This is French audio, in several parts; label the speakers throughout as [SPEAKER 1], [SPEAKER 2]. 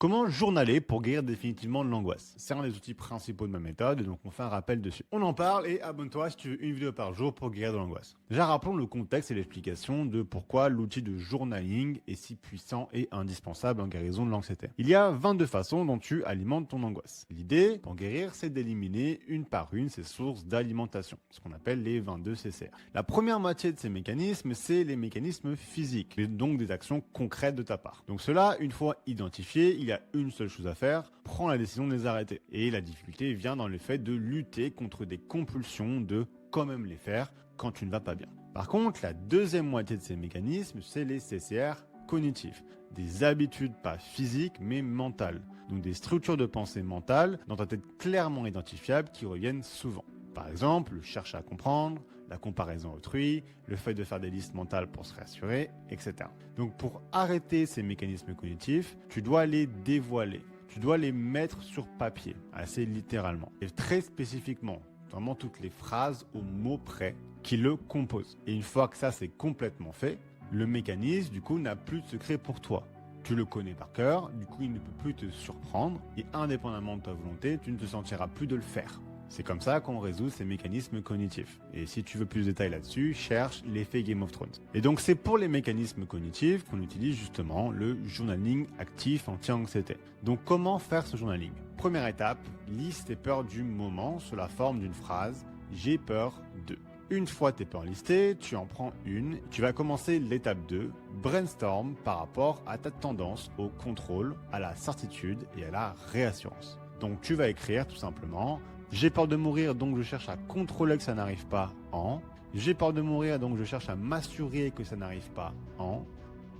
[SPEAKER 1] Comment journaler pour guérir définitivement de l'angoisse? C'est un des outils principaux de ma méthode, donc on fait un rappel dessus. On en parle et abonne-toi si tu veux une vidéo par jour pour guérir de l'angoisse. Déjà rappelons le contexte et l'explication de pourquoi l'outil de journaling est si puissant et indispensable en guérison de l'anxiété. Il y a 22 façons dont tu alimentes ton angoisse. L'idée, pour guérir, c'est d'éliminer une par une ces sources d'alimentation, ce qu'on appelle les 22 CCR. La première moitié de ces mécanismes, c'est les mécanismes physiques, donc des actions concrètes de ta part. Donc cela, une fois identifié, il y a une seule chose à faire, prends la décision de les arrêter. Et la difficulté vient dans le fait de lutter contre des compulsions de quand même les faire quand tu ne vas pas bien. Par contre, la deuxième moitié de ces mécanismes, c'est les CCR cognitifs, des habitudes pas physiques mais mentales, donc des structures de pensée mentales dans ta tête clairement identifiables qui reviennent souvent. Par exemple, le chercher à comprendre, la comparaison à autrui, le fait de faire des listes mentales pour se rassurer, etc. Donc pour arrêter ces mécanismes cognitifs, tu dois les dévoiler. Tu dois les mettre sur papier, assez littéralement. Et très spécifiquement, vraiment toutes les phrases au mot près qui le composent. Et une fois que ça c'est complètement fait, le mécanisme du coup n'a plus de secret pour toi. Tu le connais par cœur, du coup il ne peut plus te surprendre et indépendamment de ta volonté, tu ne te sentiras plus de le faire. C'est comme ça qu'on résout ces mécanismes cognitifs. Et si tu veux plus de détails là-dessus, cherche l'effet Game of Thrones. Et donc c'est pour les mécanismes cognitifs qu'on utilise justement le journaling actif anti-anxiété. Donc comment faire ce journaling? Première étape, liste tes peurs du moment sous la forme d'une phrase « J'ai peur de ». Une fois tes peurs listées, tu en prends une, tu vas commencer l'étape 2, brainstorm par rapport à ta tendance au contrôle, à la certitude et à la réassurance. Donc tu vas écrire tout simplement « J'ai peur de mourir donc je cherche à contrôler que ça n'arrive pas en ». J'ai peur de mourir donc je cherche à m'assurer que ça n'arrive pas en.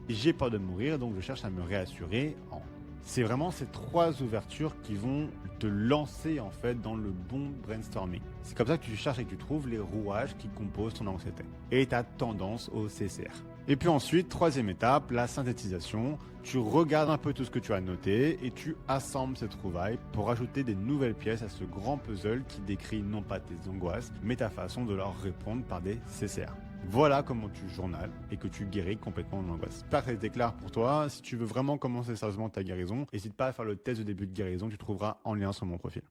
[SPEAKER 1] J'ai peur de mourir donc je cherche à me réassurer en. C'est vraiment ces trois ouvertures qui vont te lancer en fait dans le bon brainstorming. C'est comme ça que tu cherches et que tu trouves les rouages qui composent ton anxiété et ta tendance au CCR. Et puis ensuite, troisième étape, la synthétisation. Tu regardes un peu tout ce que tu as noté et tu assembles ces trouvailles pour ajouter des nouvelles pièces à ce grand puzzle qui décrit non pas tes angoisses, mais ta façon de leur répondre par des CCR. Voilà comment tu journales et que tu guéris complètement de l'angoisse. J'espère que ça a été clair pour toi. Si tu veux vraiment commencer sérieusement ta guérison, n'hésite pas à faire le test de début de guérison que tu trouveras en lien sur mon profil.